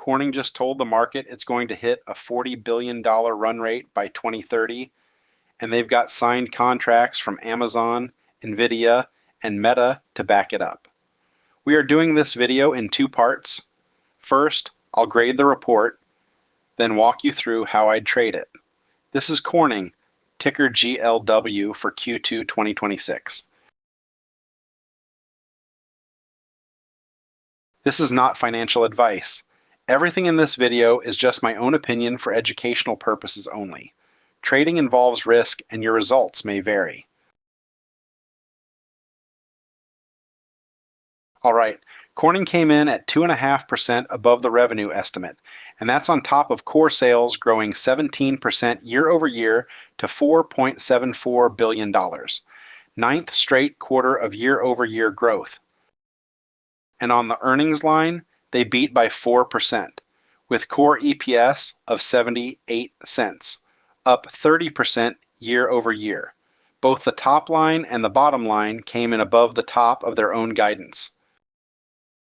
Corning just told the market it's going to hit a $40 billion run rate by 2030, and they've got signed contracts from Amazon, Nvidia, and Meta to back it up. We are doing this video in two parts. First, I'll grade the report, then walk you through how I'd trade it. This is Corning, ticker GLW for Q2 2026. This is not financial advice. Everything in this video is just my own opinion for educational purposes only. Trading involves risk and your results may vary. Alright, Corning came in at 2.5% above the revenue estimate, and that's on top of core sales growing 17% year over year to $4.74 billion. Ninth straight quarter of year over year growth. And on the earnings line, they beat by 4%, with core EPS of 78 cents, up 30% year over year. Both the top line and the bottom line came in above the top of their own guidance.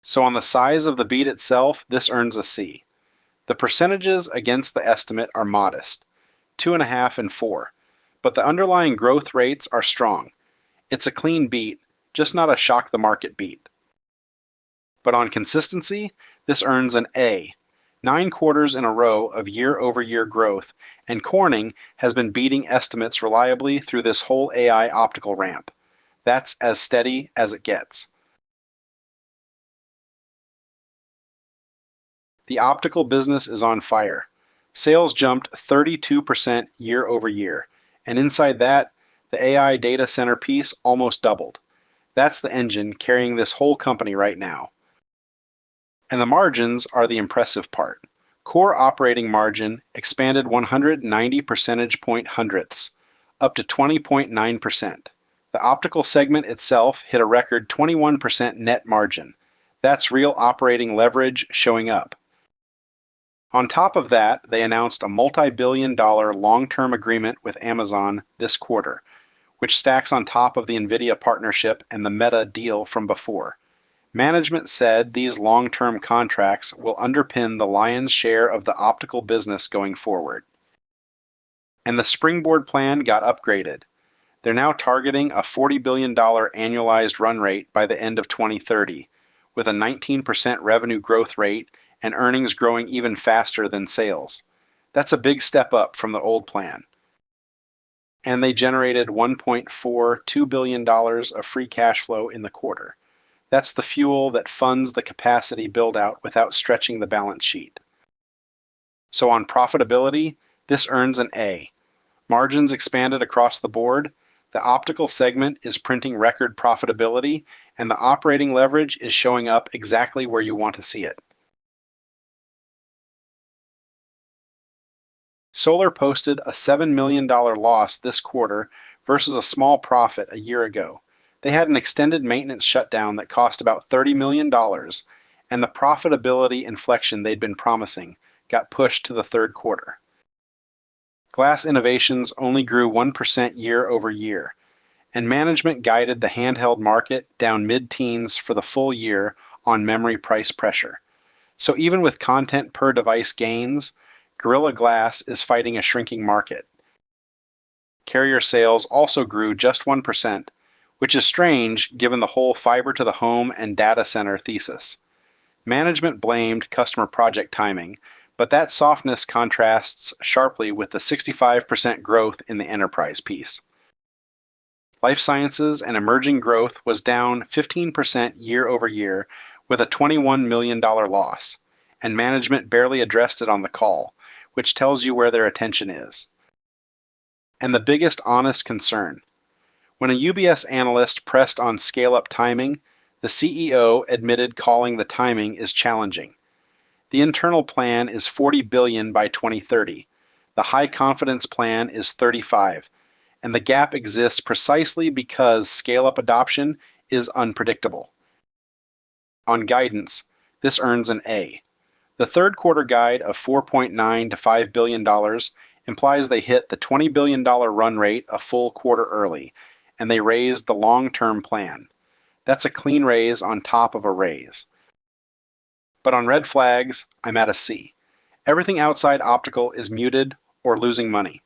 So on the size of the beat itself, this earns a C. The percentages against the estimate are modest, 2.5 and 4, but the underlying growth rates are strong. It's a clean beat, just not a shock the market beat. But on consistency, this earns an A. 9 quarters in a row of year-over-year growth, and Corning has been beating estimates reliably through this whole AI optical ramp. That's as steady as it gets. The optical business is on fire. Sales jumped 32% year over year, and inside that, the AI data center piece almost doubled. That's the engine carrying this whole company right now. And the margins are the impressive part. Core operating margin expanded 190 percentage point hundredths, up to 20.9%. The optical segment itself hit a record 21% net margin. That's real operating leverage showing up. On top of that, they announced a multi-billion-dollar long-term agreement with Amazon this quarter, which stacks on top of the Nvidia partnership and the Meta deal from before. Management said these long-term contracts will underpin the lion's share of the optical business going forward. And the Springboard plan got upgraded. They're now targeting a $40 billion annualized run rate by the end of 2030, with a 19% revenue growth rate and earnings growing even faster than sales. That's a big step up from the old plan. And they generated $1.42 billion of free cash flow in the quarter. That's the fuel that funds the capacity build-out without stretching the balance sheet. So on profitability, this earns an A. Margins expanded across the board, the optical segment is printing record profitability, and the operating leverage is showing up exactly where you want to see it. Solar posted a $7 million loss this quarter versus a small profit a year ago. They had an extended maintenance shutdown that cost about $30 million, and the profitability inflection they'd been promising got pushed to the third quarter. Glass Innovations only grew 1% year over year, and management guided the handheld market down mid-teens for the full year on memory price pressure. So even with content per device gains, Gorilla Glass is fighting a shrinking market. Carrier sales also grew just 1%, which is strange given the whole fiber to the home and data center thesis. Management blamed customer project timing, but that softness contrasts sharply with the 65% growth in the enterprise piece. Life Sciences and Emerging Growth was down 15% year over year with a $21 million loss, and management barely addressed it on the call, which tells you where their attention is. And the biggest honest concern. When a UBS analyst pressed on scale-up timing, the CEO admitted calling the timing is challenging. The internal plan is $40 billion by 2030. The high-confidence plan is $35, and the gap exists precisely because scale-up adoption is unpredictable. On guidance, this earns an A. The third quarter guide of $4.9 to $5 billion implies they hit the $20 billion run rate a full quarter early, and they raised the long-term plan. That's a clean raise on top of a raise. But on red flags, I'm at a C. Everything outside optical is muted or losing money.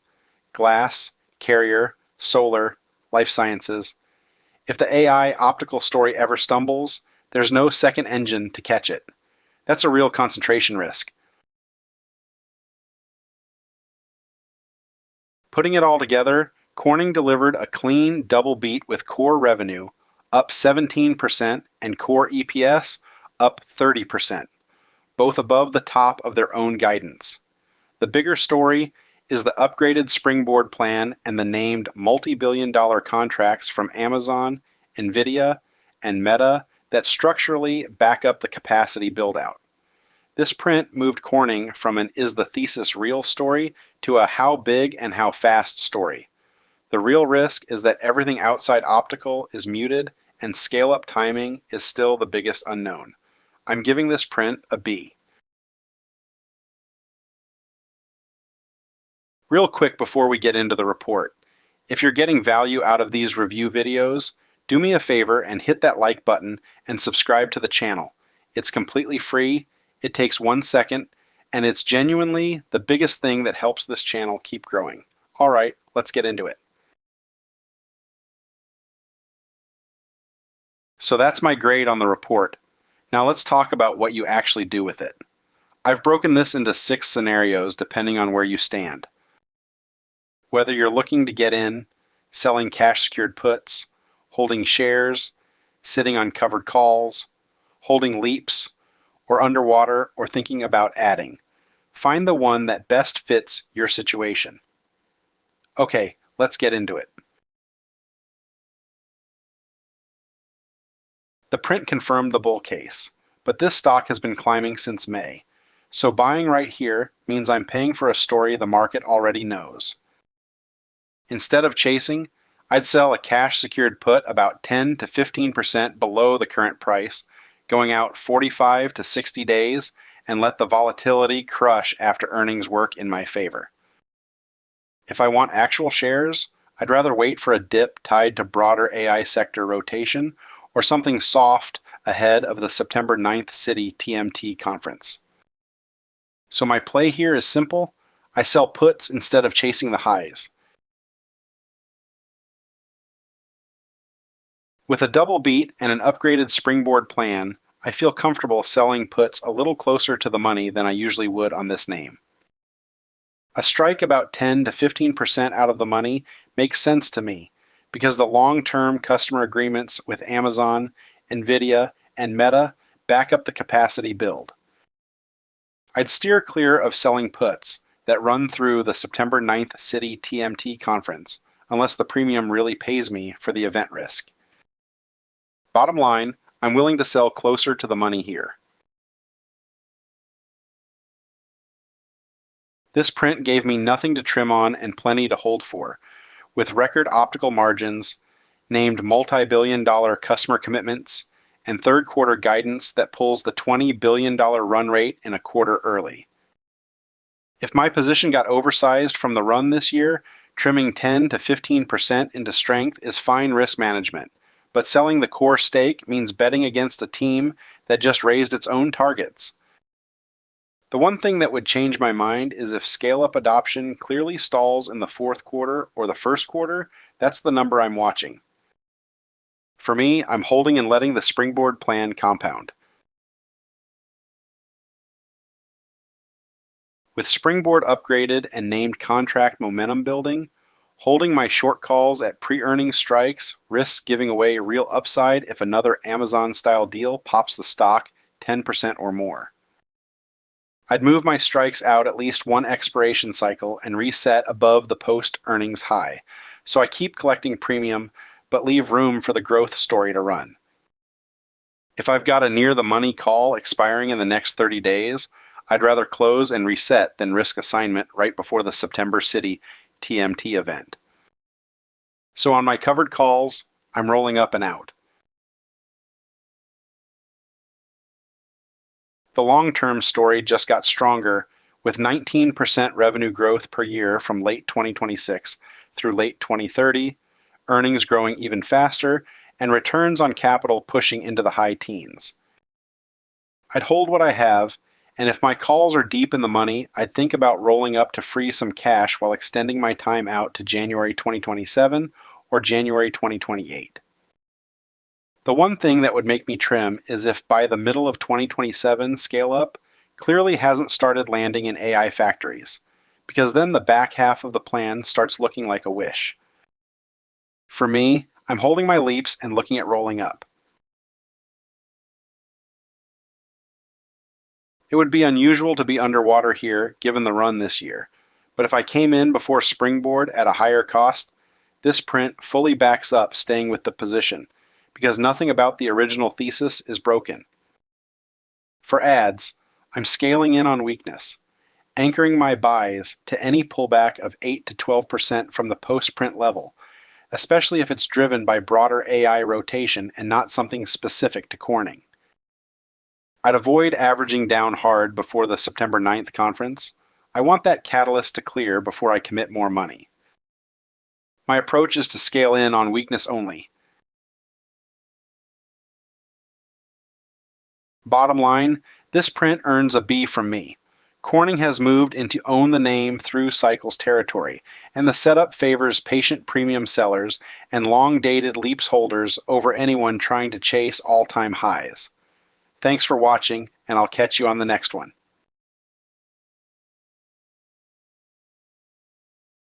Glass, carrier, solar, life sciences. If the AI optical story ever stumbles, there's no second engine to catch it. That's a real concentration risk. Putting it all together, Corning delivered a clean double beat with core revenue up 17% and core EPS up 30%, both above the top of their own guidance. The bigger story is the upgraded Springboard plan and the named multi-billion-dollar contracts from Amazon, Nvidia, and Meta that structurally back up the capacity build-out. This print moved Corning from an "is the thesis real" story to a "how big and how fast" story. The real risk is that everything outside optical is muted and scale-up timing is still the biggest unknown. I'm giving this print a B. Real quick before we get into the report, if you're getting value out of these review videos, do me a favor and hit that like button and subscribe to the channel. It's completely free, it takes 1 second, and it's genuinely the biggest thing that helps this channel keep growing. Alright, let's get into it. So that's my grade on the report. Now let's talk about what you actually do with it. I've broken this into 6 scenarios depending on where you stand. Whether you're looking to get in, selling cash-secured puts, holding shares, sitting on covered calls, holding leaps, or underwater, or thinking about adding, find the one that best fits your situation. Okay, let's get into it. The print confirmed the bull case, but this stock has been climbing since May, so buying right here means I'm paying for a story the market already knows. Instead of chasing, I'd sell a cash-secured put about 10 to 15% below the current price, going out 45 to 60 days, and let the volatility crush after earnings work in my favor. If I want actual shares, I'd rather wait for a dip tied to broader AI sector rotation or something soft ahead of the September 9th Citi TMT conference. So my play here is simple. I sell puts instead of chasing the highs. With a double beat and an upgraded Springboard plan, I feel comfortable selling puts a little closer to the money than I usually would on this name. A strike about 10 to 15% out of the money makes sense to me because the long-term customer agreements with Amazon, Nvidia, and Meta back up the capacity build. I'd steer clear of selling puts that run through the September 9th Citi TMT conference unless the premium really pays me for the event risk. Bottom line, I'm willing to sell closer to the money here. This print gave me nothing to trim on and plenty to hold for, with record optical margins, named multi-billion-dollar customer commitments, and third quarter guidance that pulls the $20 billion run rate in a quarter early. If my position got oversized from the run this year, trimming 10 to 15% into strength is fine risk management, but selling the core stake means betting against a team that just raised its own targets. The one thing that would change my mind is if scale-up adoption clearly stalls in the fourth quarter or the first quarter. That's the number I'm watching. For me, I'm holding and letting the Springboard plan compound. With Springboard upgraded and named contract momentum building, holding my short calls at pre-earnings strikes risks giving away real upside if another Amazon-style deal pops the stock 10% or more. I'd move my strikes out at least one expiration cycle and reset above the post-earnings high, so I keep collecting premium but leave room for the growth story to run. If I've got a near-the-money call expiring in the next 30 days, I'd rather close and reset than risk assignment right before the September Citi TMT event. So on my covered calls, I'm rolling up and out. The long-term story just got stronger, with 19% revenue growth per year from late 2026 through late 2030, earnings growing even faster, and returns on capital pushing into the high teens. I'd hold what I have, and if my calls are deep in the money, I'd think about rolling up to free some cash while extending my time out to January 2027 or January 2028. The one thing that would make me trim is if by the middle of 2027 scale up clearly hasn't started landing in AI factories, because then the back half of the plan starts looking like a wish. For me, I'm holding my leaps and looking at rolling up. It would be unusual to be underwater here given the run this year, but if I came in before springboard at a higher cost, this print fully backs up staying with the position, because nothing about the original thesis is broken. For ads, I'm scaling in on weakness, anchoring my buys to any pullback of 8 to 12% from the post-print level, especially if it's driven by broader AI rotation and not something specific to Corning. I'd avoid averaging down hard before the September 9th conference. I want that catalyst to clear before I commit more money. My approach is to scale in on weakness only. Bottom line, this print earns a B from me. Corning has moved into own the name through cycles territory, and the setup favors patient premium sellers and long-dated leaps holders over anyone trying to chase all-time highs. Thanks for watching, and I'll catch you on the next one.